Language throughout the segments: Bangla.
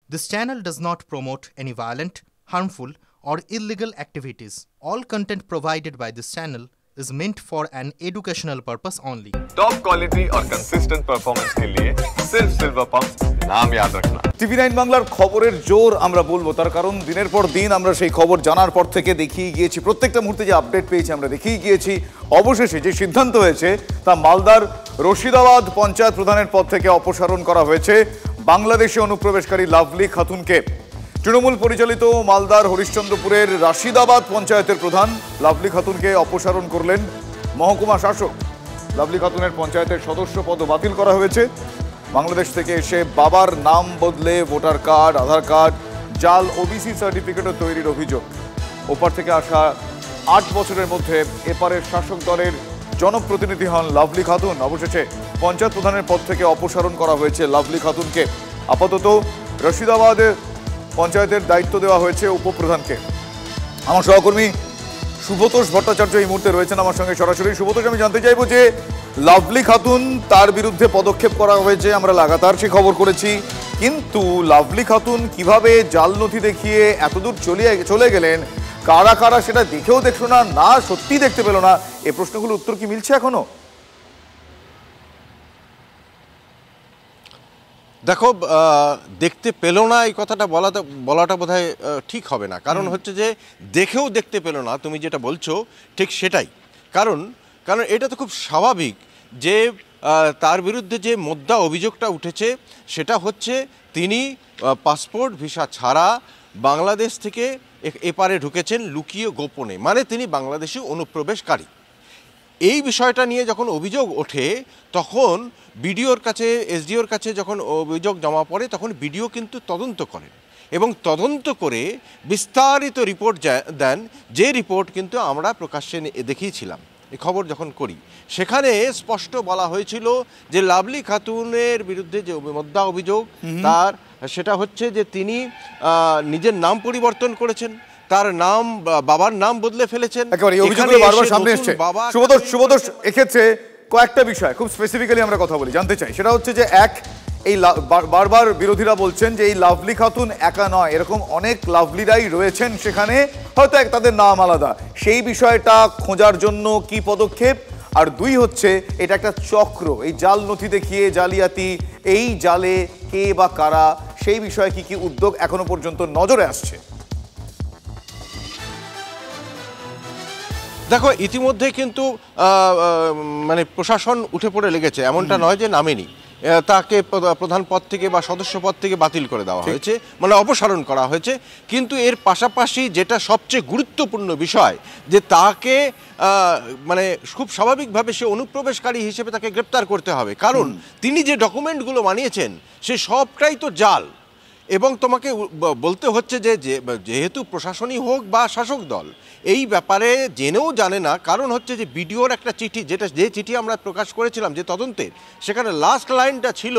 This channel does not promote any violent, harmful, or illegal activities. All content provided by this channel is meant for an educational purpose only. Top quality और कंसिस्टेंट परफॉर्मेंस के लिए सिर्फ सिल्वर पंप नाम याद रखना। টিভি9 বাংলার খবরের জোর আমরা বলবো, তার কারণ দিনের পর দিন আমরা সেই খবর জানার পর থেকে দেখিয়ে গিয়েছি, প্রত্যেকটা মুহূর্তে যে আপডেট পেয়েছি আমরা দেখিয়ে গিয়েছি। অবশেষে যে সিদ্ধান্ত হয়েছে তা মালদার রশিদাবাদ পঞ্চায়েত প্রধানের পদ থেকে অপসারণ করা হয়েছে বাংলাদেশে অনুপ্রবেশকারী লাভলি খাতুনকে। তৃণমূল পরিচালিত মালদার হরিশ্চন্দ্রপুরের রশিদাবাদ পঞ্চায়েতের প্রধান লাভলি খাতুনকে অপসারণ করলেন মহকুমা শাসক। লাভলি খাতুনের পঞ্চায়েতের সদস্য পদ বাতিল করা হয়েছে। বাংলাদেশ থেকে এসে বাবার নাম বদলে ভোটার কার্ড, আধার কার্ড, জাল ওবিসি সার্টিফিকেটও তৈরির অভিযোগ। ওপার থেকে আসা ৮ বছরের মধ্যে এপারের শাসক দলের জনপ্রতিনিধি হন লাভলি খাতুন। অবশেষে পঞ্চায়েত প্রধানের পদ থেকে অপসারণ করা হয়েছে লাভলি খাতুনকে। আপাতত রশিদাবাদের পঞ্চায়েতের দায়িত্ব দেওয়া হয়েছে উপপ্রধানকে। আমার সহকর্মী সুব্রতোষ ভট্টাচার্য এই মুহূর্তে রয়েছেন আমার সঙ্গে সরাসরি। সুব্রতোষ, আমি জানতে চাইবো যে লাভলি খাতুন, তার বিরুদ্ধে পদক্ষেপ করা হয়েছে, আমরা লাগাতার সে খবর করেছি, কিন্তু লাভলি খাতুন কিভাবে জাল নথি দেখিয়ে এতদূর চলে গেলেন, কারা কারা সেটা দেখেও দেখলো না, না সত্যি দেখতে পেল না, এই প্রশ্নগুলোর উত্তর কি মিলছে এখনো? দেখো, দেখতে পেল না এই কথাটা বলাটা বোধহয় ঠিক হবে না। কারণ হচ্ছে যে দেখেও দেখতে পেল না, তুমি যেটা বলছো ঠিক সেটাই। কারণ এটা তো খুব স্বাভাবিক যে তার বিরুদ্ধে যে মোদ্দা অভিযোগটা উঠেছে সেটা হচ্ছে তিনি পাসপোর্ট ভিসা ছাড়া বাংলাদেশ থেকে এপারে ঢুকেছেন লুকিয়ে গোপনে, মানে তিনি বাংলাদেশি অনুপ্রবেশকারী। এই বিষয়টা নিয়ে যখন অভিযোগ ওঠে তখন বিডিওর কাছে, এসডিওর কাছে যখন অভিযোগ জমা পড়ে তখন বিডিও কিন্তু তদন্ত করেন এবং তদন্ত করে বিস্তারিত রিপোর্ট দেন, যে রিপোর্ট কিন্তু আমরা প্রকাশ্যে দেখিয়েছিলাম এই খবর যখন করি। সেখানে স্পষ্ট বলা হয়েছিল যে লাভলি খাতুনের বিরুদ্ধে যে মোদ্দা অভিযোগ তার, সেটা হচ্ছে যে তিনি নিজের নাম পরিবর্তন করেছেন, তার নাম, বাবার নাম বদলে ফেলেছেন। সুব্রতোষ, এক্ষেত্রে কয়েকটা বিষয় খুব স্পেসিফিক্যালি আমরা কথা বলি, জানতে চাই। সেটা হচ্ছে যে এই বারবার বিরোধীরা বলছেন যে এই লাভলি খাতুন একা নয়, এরকম অনেক লাভলিরাই রয়েছেন সেখানে, হয়তো তাদের নাম আলাদা। সেই বিষয়টা খোঁজার জন্য কি পদক্ষেপ? আর দুই হচ্ছে এটা একটা চক্র, এই জাল নথি দেখিয়ে জালিয়াতি, এই জালে কে বা কারা, সেই বিষয়ে কি কি উদ্যোগ এখনো পর্যন্ত নজরে আসছে? দেখো, ইতিমধ্যে কিন্তু মানে প্রশাসন উঠে পড়ে লেগেছে, এমনটা নয় যে নামেনি। তাকে প্রধান পদ থেকে বা সদস্য পদ থেকে বাতিল করে দেওয়া হয়েছে, মানে অপসারণ করা হয়েছে। কিন্তু এর পাশাপাশি যেটা সবচেয়ে গুরুত্বপূর্ণ বিষয়, যে তাকে মানে খুব স্বাভাবিকভাবে সে অনুপ্রবেশকারী হিসেবে তাকে গ্রেপ্তার করতে হবে, কারণ তিনি যে ডকুমেন্টগুলো বানিয়েছেন সে সবটাই তো জাল। এবং তোমাকে বলতে হচ্ছে যে যেহেতু প্রশাসনই হোক বা শাসক দল এই ব্যাপারে জেনেও জানে না। কারণ হচ্ছে যে বিডিওর একটা চিঠি, যে চিঠি আমরা প্রকাশ করেছিলাম যে তদন্তের, সেখানে লাস্ট লাইনটা ছিল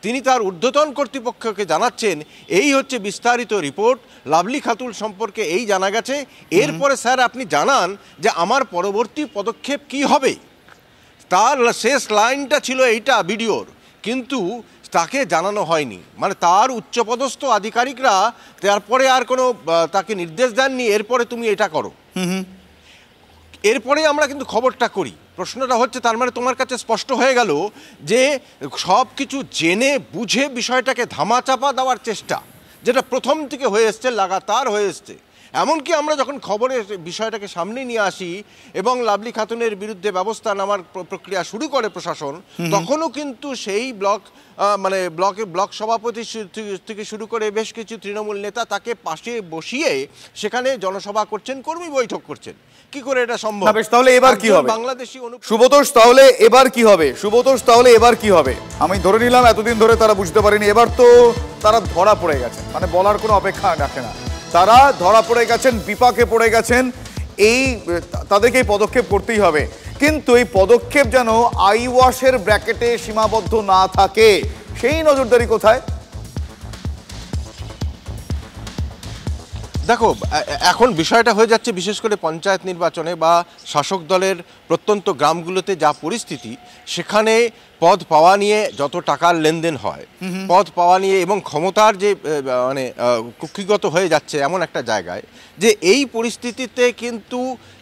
তিনি তার ঊর্ধ্বতন কর্তৃপক্ষকে জানাচ্ছেন এই হচ্ছে বিস্তারিত রিপোর্ট, লাভলি খাতুন সম্পর্কে এই জানা গেছে, এরপরে স্যার আপনি জানান যে আমার পরবর্তী পদক্ষেপ কি হবে। তার শেষ লাইনটা ছিল এইটা বিডিওর, কিন্তু তাকে জানানো হয়নি। মানে তার উচ্চপদস্থ আধিকারিকরা তারপরে আর কোনো তাকে নির্দেশ দেননি এরপরে তুমি এটা করো। এরপরে আমরা কিন্তু খবরটা করি। প্রশ্নটা হচ্ছে, তার মানে তোমার কাছে স্পষ্ট হয়ে গেল যে সব কিছু জেনে বুঝে বিষয়টাকে ধামাচাপা দেওয়ার চেষ্টা, যেটা প্রথম থেকে হয়ে এসছে, লাগাতার হয়ে এসছে। এমনকি আমরা যখন খবরের বিষয়টাকে সামনে নিয়ে আসি এবং লাভলি খাতুনের বিরুদ্ধে ব্যবস্থা নেওয়ার প্রক্রিয়া শুরু করে প্রশাসন, তখনও কিন্তু সেই ব্লক সভাপতি থেকে শুরু করে বেশ কিছু তৃণমূল নেতা তাকে পাশে বসিয়ে সেখানে জনসভা করছেন, কর্মী বৈঠক করছেন। কি করে এটা সম্ভব? তাহলে এবার কি হবে বাংলাদেশি সুব্রতোষ? তাহলে এবার কি হবে সুব্রতোষ? তাহলে এবার কি হবে? আমি ধরে নিলাম এতদিন ধরে তারা বুঝতে পারেনি, এবার তো তারা ধরা পড়ে গেছেন, মানে বলার কোনো অপেক্ষা রাখে না, তারা ধরা পড়ে গেছেন, বিপাকে পড়ে গেছেন। তাদেরকে এই পদক্ষেপ করতেই হবে, কিন্তু এই পদক্ষেপ যেন আই ওয়াশের ব্র্যাকেটে সীমাবদ্ধ না থাকে, সেই নজরদারি কোথায়? দেখো, এখন বিষয়টা হয়ে যাচ্ছে বিশেষ করে পঞ্চায়েত নির্বাচনে বা শাসক দলের প্রত্যন্ত গ্রামগুলোতে যা পরিস্থিতি, সেখানে পদ পাওয়া নিয়ে যত টাকার লেনদেন হয়, পদ পাওয়া নিয়ে এবং ক্ষমতার যে মানে কুক্ষিগত হয়ে যাচ্ছে এমন একটা জায়গায়, যে এই পরিস্থিতিতে কিন্তু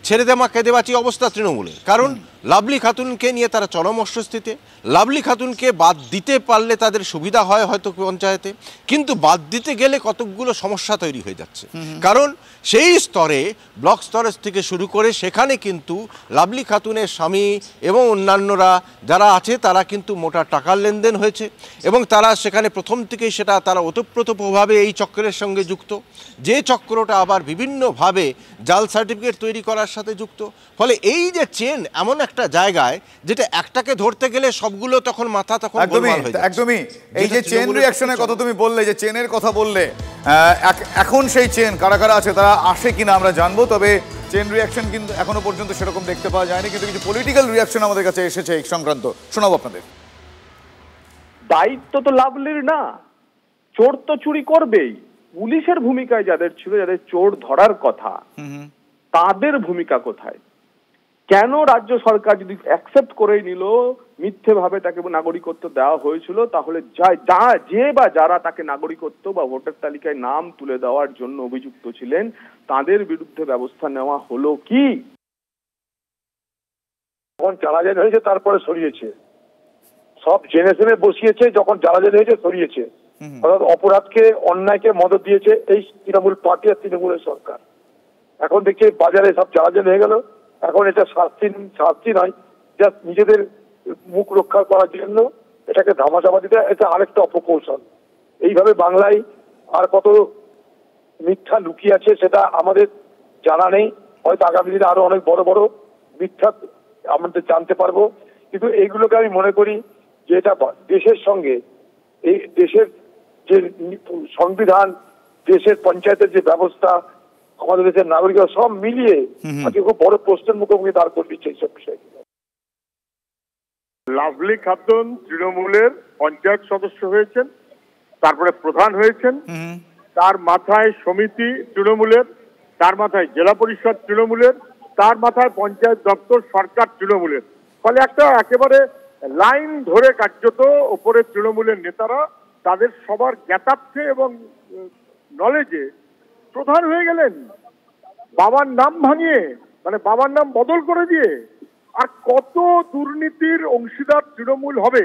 ছেড়ে দেওয়া কেঁদেবাচি অবস্থা তৃণমূলের। কারণ লাভলি খাতুনকে নিয়ে তারা চরম অস্বস্তিতে। লাভলি খাতুনকে বাদ দিতে পারলে তাদের সুবিধা হয় হয়তো পঞ্চায়েতে, কিন্তু বাদ দিতে গেলে কতকগুলো সমস্যা তৈরি হয়ে যাচ্ছে। কারণ সেই স্তরে, ব্লক স্তরের থেকে শুরু করে সেখানে কিন্তু লাভলি খাতুনের স্বামী এবং অন্যান্যরা যারা আছে তারা কিন্তু মোটা টাকার লেনদেন হয়েছে এবং তারা সেখানে প্রথম থেকেই সেটা তারা ওতপ্রোতভাবে এই চক্রের সঙ্গে যুক্ত, যে চক্রটা আবার বিভিন্নভাবে জাল সার্টিফিকেট তৈরি করার সাথে যুক্ত। ফলে এই যে চেন এমন একটা জায়গায় যেটা একটাকে ধরতে গেলে সবগুলো তখন মাথা তখন গোলমাল হয়ে যায়। একদমই এই যে চেন রিঅ্যাকশনের কথা তুমি বললে, যে চেনের কথা বললে, এখন সেই চেন কারা কারা আছে তারা আসে কিনা আমরা জানবো। তবে চেন রিঅ্যাকশন কিন্তু এখনো পর্যন্ত সেরকম দেখতে পাওয়া যায়নি, কিন্তু কিছু পলিটিক্যাল রিঅ্যাকশন আমাদের কাছে এসেছে এই সংক্রান্ত, শোনাবো আপনাদের। দায়িত্ব তো লাভলির না, চোর তো চুরি করবেই। পুলিশের ভূমিকায় যাদের ছিল, যাদের চোর ধরার কথা, তাদের ভূমিকা কোথায়? কেন রাজ্য সরকার যদি অ্যাকসেপ্ট করেই নিল, মিথ্যে ভাবে তাকে নাগরিকত্ব দেওয়া হয়েছিল, তাহলে যে বা যারা তাকে নাগরিকত্ব বা ভোটার তালিকায় নাম তুলে দেওয়ার জন্য অভিযুক্ত ছিলেন, তাদের বিরুদ্ধে ব্যবস্থা নেওয়া হলো কি? যখন জানাজানি হয়েছে তারপরে সরিয়েছে, সব জেনে শুনে বসিয়েছে, যখন জানাজানি হয়েছে সরিয়েছে। অর্থাৎ অপরাধকে, অন্যায়কে মদত দিয়েছে এই তৃণমূল পার্টি আর তৃণমূলের সরকার। এখন দেখছি বাজারে সব জানাজানি হয়ে গেল, এখন এটা শাস্তি নয়, জাস্ট নিজেদের মুখ রক্ষা করার জন্য এটাকে ধামাচাপা দিতে, এটা আরেকটা অপকৌশল। এইভাবে বাংলায় আর কত মিথ্যা লুকিয়ে আছে সেটা আমাদের জানা নেই, হয়তো আগামী দিনে আরো অনেক বড় বড় মিথ্যা আমাদের জানতে পারবো। কিন্তু এইগুলোকে আমি মনে করি যে এটা দেশের সঙ্গে, এই দেশের যে সংবিধান, দেশের পঞ্চায়েতের যে ব্যবস্থা, আমাদের দেশের নাগরিকরা সব মিলিয়ে আজকে খুব বড় প্রশ্নের মুখোমুখি দাঁড় করে দিচ্ছে এইসব বিষয়গুলো। লাভলি খাতুন তৃণমূলের পঞ্চায়েত সদস্য হয়েছেন, তারপরে প্রধান হয়েছেন, তার মাথায় সমিতি তৃণমূলের, তার মাথায় জেলা পরিষদ তৃণমূলের, তার মাথায় পঞ্চায়েত দপ্তর সরকার তৃণমূলের। ফলে একটা একেবারে লাইন ধরে কার্যত ওপরে তৃণমূলের নেতারা তাদের সবার জ্ঞাতার্থে এবং নলেজে প্রধান হয়ে গেলেন, বাবার নাম ভাঙিয়ে, মানে বাবার নাম বদল করে দিয়ে। আর কত দুর্নীতির অংশীদার তৃণমূল হবে